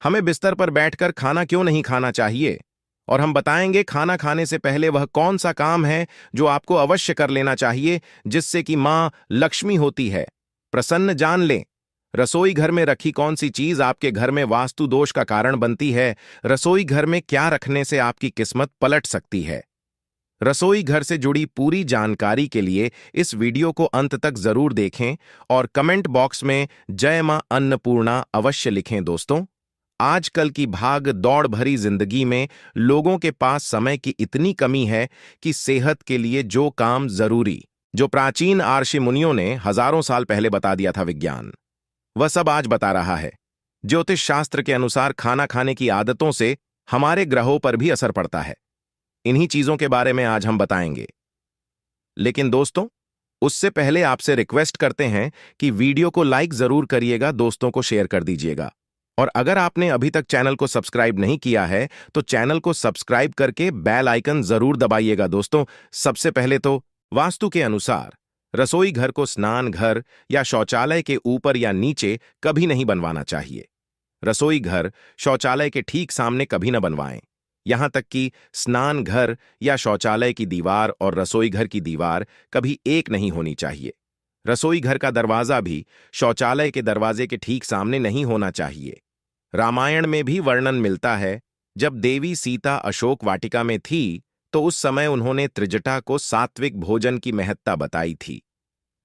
हमें बिस्तर पर बैठकर खाना क्यों नहीं खाना चाहिए, और हम बताएंगे खाना खाने से पहले वह कौन सा काम है जो आपको अवश्य कर लेना चाहिए, जिससे कि मां लक्ष्मी होती है प्रसन्न। जान लें, रसोई घर में रखी कौन सी चीज आपके घर में वास्तु दोष का कारण बनती है। रसोई घर में क्या रखने से आपकी किस्मत पलट सकती है। रसोई घर से जुड़ी पूरी जानकारी के लिए इस वीडियो को अंत तक जरूर देखें और कमेंट बॉक्स में जय मां अन्नपूर्णा अवश्य लिखें। दोस्तों, आजकल की भाग दौड़ भरी जिंदगी में लोगों के पास समय की इतनी कमी है कि सेहत के लिए जो काम जरूरी, जो प्राचीन ऋषि मुनियों ने हजारों साल पहले बता दिया था विज्ञान, वह सब आज बता रहा है। ज्योतिष शास्त्र के अनुसार खाना खाने की आदतों से हमारे ग्रहों पर भी असर पड़ता है। इन्हीं चीजों के बारे में आज हम बताएंगे। लेकिन दोस्तों, उससे पहले आपसे रिक्वेस्ट करते हैं कि वीडियो को लाइक जरूर करिएगा, दोस्तों को शेयर कर दीजिएगा, और अगर आपने अभी तक चैनल को सब्सक्राइब नहीं किया है तो चैनल को सब्सक्राइब करके बेल आइकन जरूर दबाइएगा। दोस्तों, सबसे पहले तो वास्तु के अनुसार रसोई घर को स्नान घर या शौचालय के ऊपर या नीचे कभी नहीं बनवाना चाहिए। रसोई घर शौचालय के ठीक सामने कभी न बनवाएं। यहां तक कि स्नान घर या शौचालय की दीवार और रसोई घर की दीवार कभी एक नहीं होनी चाहिए। रसोई घर का दरवाजा भी शौचालय के दरवाजे के ठीक सामने नहीं होना चाहिए। रामायण में भी वर्णन मिलता है, जब देवी सीता अशोक वाटिका में थी तो उस समय उन्होंने त्रिजटा को सात्विक भोजन की महत्ता बताई थी।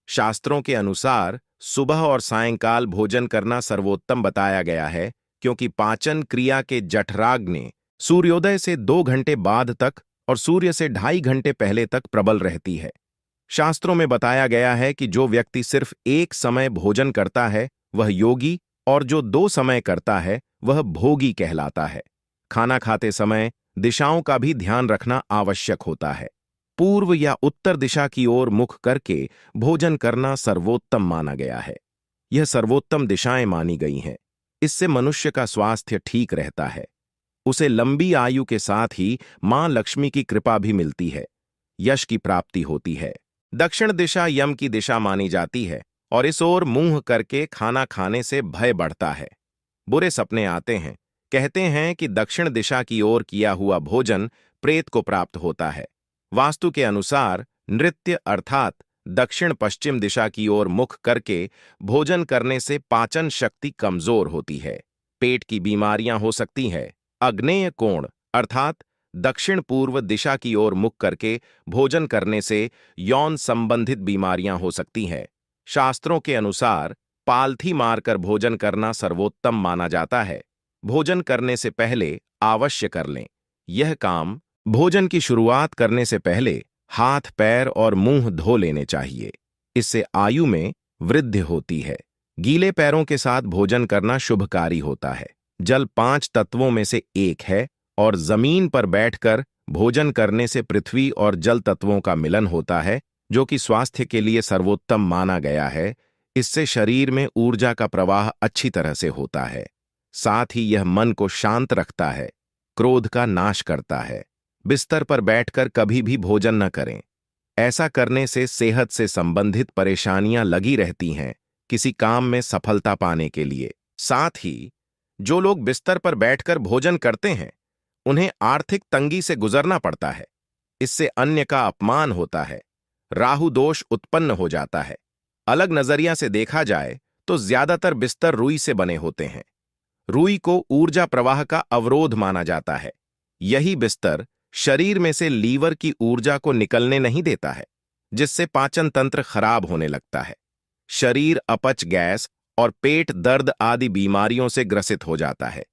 शास्त्रों के अनुसार सुबह और सायंकाल भोजन करना सर्वोत्तम बताया गया है, क्योंकि पाचन क्रिया के जठराग्नि सूर्योदय से 2 घंटे बाद तक और सूर्य से 2.5 घंटे पहले तक प्रबल रहती है। शास्त्रों में बताया गया है कि जो व्यक्ति सिर्फ एक समय भोजन करता है वह योगी, और जो 2 समय करता है वह भोगी कहलाता है। खाना खाते समय दिशाओं का भी ध्यान रखना आवश्यक होता है। पूर्व या उत्तर दिशा की ओर मुख करके भोजन करना सर्वोत्तम माना गया है। यह सर्वोत्तम दिशाएं मानी गई हैं। इससे मनुष्य का स्वास्थ्य ठीक रहता है। उसे लंबी आयु के साथ ही मां लक्ष्मी की कृपा भी मिलती है, यश की प्राप्ति होती है। दक्षिण दिशा यम की दिशा मानी जाती है, और इस ओर मुंह करके खाना खाने से भय बढ़ता है, बुरे सपने आते हैं। कहते हैं कि दक्षिण दिशा की ओर किया हुआ भोजन प्रेत को प्राप्त होता है। वास्तु के अनुसार नृत्य अर्थात दक्षिण पश्चिम दिशा की ओर मुख करके भोजन करने से पाचन शक्ति कमजोर होती है, पेट की बीमारियां हो सकती हैं। आग्नेय कोण अर्थात दक्षिण पूर्व दिशा की ओर मुख करके भोजन करने से यौन संबंधित बीमारियां हो सकती हैं। शास्त्रों के अनुसार पालथी मारकर भोजन करना सर्वोत्तम माना जाता है। भोजन करने से पहले अवश्य कर लें। यह काम भोजन की शुरुआत करने से पहले हाथ पैर और मुंह धो लेने चाहिए। इससे आयु में वृद्धि होती है। गीले पैरों के साथ भोजन करना शुभकारी होता है। जल 5 तत्वों में से एक है, और जमीन पर बैठकर भोजन करने से पृथ्वी और जल तत्वों का मिलन होता है, जो कि स्वास्थ्य के लिए सर्वोत्तम माना गया है। इससे शरीर में ऊर्जा का प्रवाह अच्छी तरह से होता है। साथ ही यह मन को शांत रखता है, क्रोध का नाश करता है। बिस्तर पर बैठकर कभी भी भोजन न करें। ऐसा करने से सेहत से संबंधित परेशानियां लगी रहती हैं, किसी काम में सफलता पाने के लिए। साथ ही जो लोग बिस्तर पर बैठकर भोजन करते हैं उन्हें आर्थिक तंगी से गुजरना पड़ता है। इससे अन्य का अपमान होता है, राहु दोष उत्पन्न हो जाता है। अलग नजरिया से देखा जाए तो ज्यादातर बिस्तर रुई से बने होते हैं। रुई को ऊर्जा प्रवाह का अवरोध माना जाता है। यही बिस्तर शरीर में से लीवर की ऊर्जा को निकलने नहीं देता है, जिससे पाचन तंत्र खराब होने लगता है। शरीर अपच, गैस और पेट दर्द आदि बीमारियों से ग्रसित हो जाता है।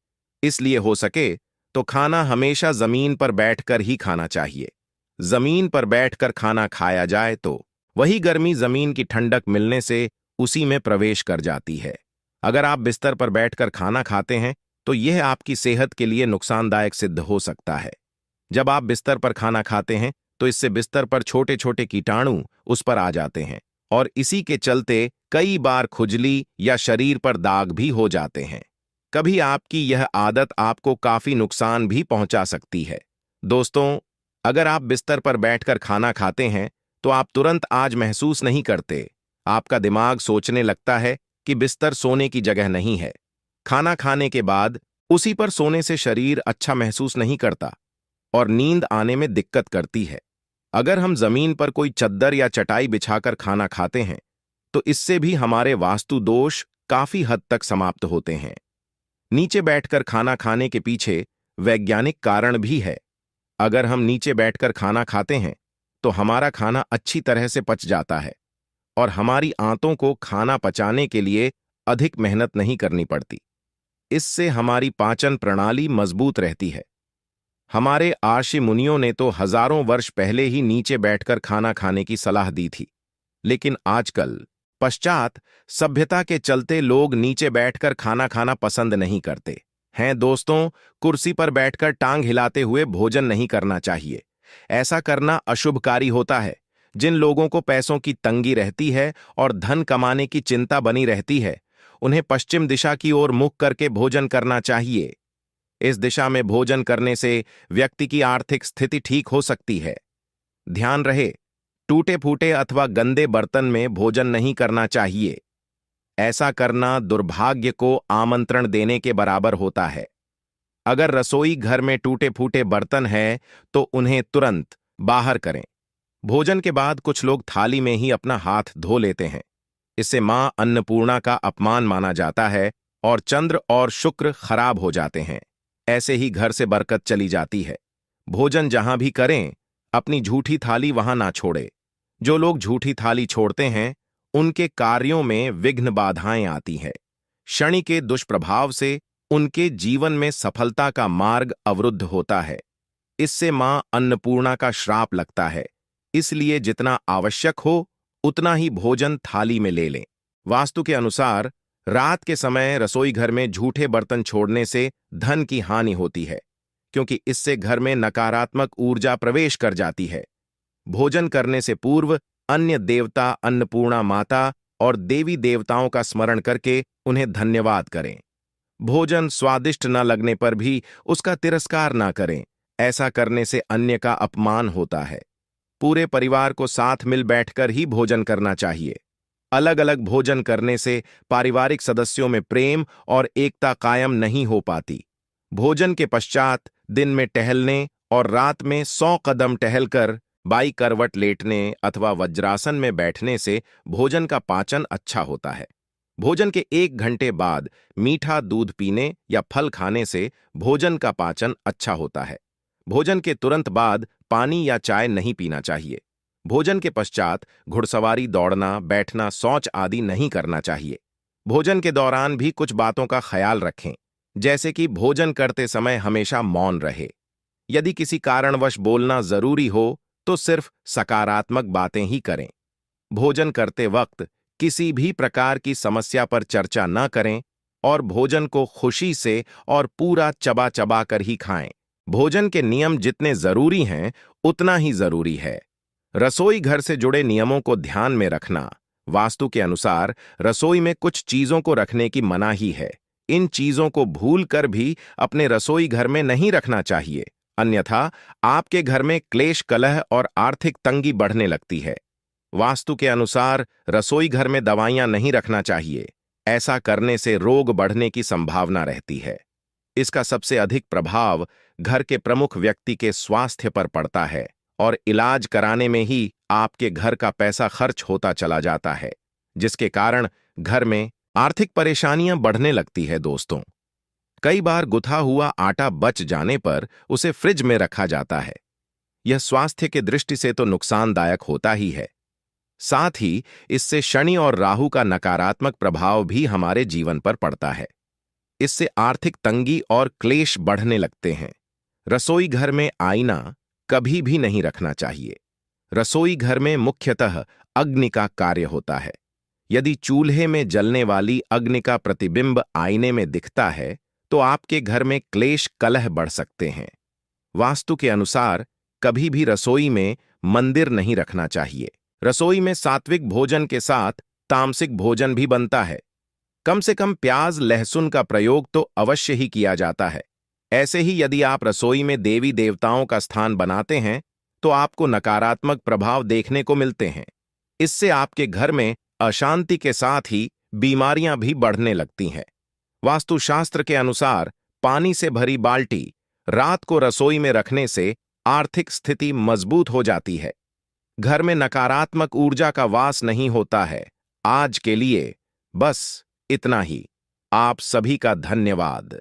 इसलिए हो सके तो खाना हमेशा जमीन पर बैठकर ही खाना चाहिए। जमीन पर बैठकर खाना खाया जाए तो वही गर्मी जमीन की ठंडक मिलने से उसी में प्रवेश कर जाती है। अगर आप बिस्तर पर बैठकर खाना खाते हैं तो यह आपकी सेहत के लिए नुकसानदायक सिद्ध हो सकता है। जब आप बिस्तर पर खाना खाते हैं तो इससे बिस्तर पर छोटे छोटे कीटाणु उस पर आ जाते हैं, और इसी के चलते कई बार खुजली या शरीर पर दाग भी हो जाते हैं। कभी आपकी यह आदत आपको काफी नुकसान भी पहुंचा सकती है। दोस्तों, अगर आप बिस्तर पर बैठकर खाना खाते हैं तो आप तुरंत आज महसूस नहीं करते। आपका दिमाग सोचने लगता है कि बिस्तर सोने की जगह नहीं है। खाना खाने के बाद उसी पर सोने से शरीर अच्छा महसूस नहीं करता और नींद आने में दिक्कत करती है। अगर हम जमीन पर कोई चद्दर या चटाई बिछाकर खाना खाते हैं तो इससे भी हमारे वास्तु दोष काफी हद तक समाप्त होते हैं। नीचे बैठकर खाना खाने के पीछे वैज्ञानिक कारण भी है। अगर हम नीचे बैठकर खाना खाते हैं तो हमारा खाना अच्छी तरह से पच जाता है और हमारी आंतों को खाना पचाने के लिए अधिक मेहनत नहीं करनी पड़ती। इससे हमारी पाचन प्रणाली मजबूत रहती है। हमारे आर्षि मुनियों ने तो हजारों वर्ष पहले ही नीचे बैठकर खाना खाने की सलाह दी थी, लेकिन आजकल पश्चात सभ्यता के चलते लोग नीचे बैठकर खाना खाना पसंद नहीं करते हैं। दोस्तों, कुर्सी पर बैठकर टांग हिलाते हुए भोजन नहीं करना चाहिए। ऐसा करना अशुभकारी होता है। जिन लोगों को पैसों की तंगी रहती है और धन कमाने की चिंता बनी रहती है, उन्हें पश्चिम दिशा की ओर मुख करके भोजन करना चाहिए। इस दिशा में भोजन करने से व्यक्ति की आर्थिक स्थिति ठीक हो सकती है। ध्यान रहे, टूटे फूटे अथवा गंदे बर्तन में भोजन नहीं करना चाहिए। ऐसा करना दुर्भाग्य को आमंत्रण देने के बराबर होता है। अगर रसोई घर में टूटे फूटे बर्तन है तो उन्हें तुरंत बाहर करें। भोजन के बाद कुछ लोग थाली में ही अपना हाथ धो लेते हैं। इससे मां अन्नपूर्णा का अपमान माना जाता है और चंद्र और शुक्र खराब हो जाते हैं। ऐसे ही घर से बरकत चली जाती है। भोजन जहां भी करें, अपनी झूठी थाली वहां ना छोड़े। जो लोग झूठी थाली छोड़ते हैं उनके कार्यों में विघ्न बाधाएं आती हैं। शनि के दुष्प्रभाव से उनके जीवन में सफलता का मार्ग अवरुद्ध होता है। इससे मां अन्नपूर्णा का श्राप लगता है। इसलिए जितना आवश्यक हो उतना ही भोजन थाली में ले लें। वास्तु के अनुसार रात के समय रसोई घर में झूठे बर्तन छोड़ने से धन की हानि होती है, क्योंकि इससे घर में नकारात्मक ऊर्जा प्रवेश कर जाती है। भोजन करने से पूर्व अन्य देवता, अन्नपूर्णा माता और देवी देवताओं का स्मरण करके उन्हें धन्यवाद करें। भोजन स्वादिष्ट न लगने पर भी उसका तिरस्कार न करें। ऐसा करने से अन्य का अपमान होता है। पूरे परिवार को साथ मिल बैठकर ही भोजन करना चाहिए। अलग अलग भोजन करने से पारिवारिक सदस्यों में प्रेम और एकता कायम नहीं हो पाती। भोजन के पश्चात दिन में टहलने और रात में 100 कदम टहलकर बाई करवट लेटने अथवा वज्रासन में बैठने से भोजन का पाचन अच्छा होता है। भोजन के 1 घंटे बाद मीठा दूध पीने या फल खाने से भोजन का पाचन अच्छा होता है। भोजन के तुरंत बाद पानी या चाय नहीं पीना चाहिए। भोजन के पश्चात घुड़सवारी, दौड़ना, बैठना, शौच आदि नहीं करना चाहिए। भोजन के दौरान भी कुछ बातों का ख्याल रखें, जैसे कि भोजन करते समय हमेशा मौन रहे। यदि किसी कारणवश बोलना जरूरी हो तो सिर्फ सकारात्मक बातें ही करें। भोजन करते वक्त किसी भी प्रकार की समस्या पर चर्चा न करें और भोजन को खुशी से और पूरा चबा चबा कर ही खाएं। भोजन के नियम जितने जरूरी हैं उतना ही जरूरी है रसोई घर से जुड़े नियमों को ध्यान में रखना। वास्तु के अनुसार रसोई में कुछ चीजों को रखने की मनाही है। इन चीजों को भूल कर भी अपने रसोई घर में नहीं रखना चाहिए, अन्यथा आपके घर में क्लेश, कलह और आर्थिक तंगी बढ़ने लगती है। वास्तु के अनुसार रसोई घर में दवाइयां नहीं रखना चाहिए। ऐसा करने से रोग बढ़ने की संभावना रहती है। इसका सबसे अधिक प्रभाव घर के प्रमुख व्यक्ति के स्वास्थ्य पर पड़ता है और इलाज कराने में ही आपके घर का पैसा खर्च होता चला जाता है, जिसके कारण घर में आर्थिक परेशानियां बढ़ने लगती है। दोस्तों, कई बार गुथा हुआ आटा बच जाने पर उसे फ्रिज में रखा जाता है। यह स्वास्थ्य के दृष्टि से तो नुकसानदायक होता ही है, साथ ही इससे शनि और राहु का नकारात्मक प्रभाव भी हमारे जीवन पर पड़ता है। इससे आर्थिक तंगी और क्लेश बढ़ने लगते हैं। रसोई घर में आईना कभी भी नहीं रखना चाहिए। रसोई घर में मुख्यतः अग्नि का कार्य होता है। यदि चूल्हे में जलने वाली अग्नि का प्रतिबिंब आईने में दिखता है तो आपके घर में क्लेश, कलह बढ़ सकते हैं। वास्तु के अनुसार कभी भी रसोई में मंदिर नहीं रखना चाहिए। रसोई में सात्विक भोजन के साथ तामसिक भोजन भी बनता है। कम से कम प्याज, लहसुन का प्रयोग तो अवश्य ही किया जाता है। ऐसे ही यदि आप रसोई में देवी देवताओं का स्थान बनाते हैं तो आपको नकारात्मक प्रभाव देखने को मिलते हैं। इससे आपके घर में अशांति के साथ ही बीमारियां भी बढ़ने लगती हैं। वास्तुशास्त्र के अनुसार पानी से भरी बाल्टी रात को रसोई में रखने से आर्थिक स्थिति मजबूत हो जाती है। घर में नकारात्मक ऊर्जा का वास नहीं होता है। आज के लिए बस इतना ही। आप सभी का धन्यवाद।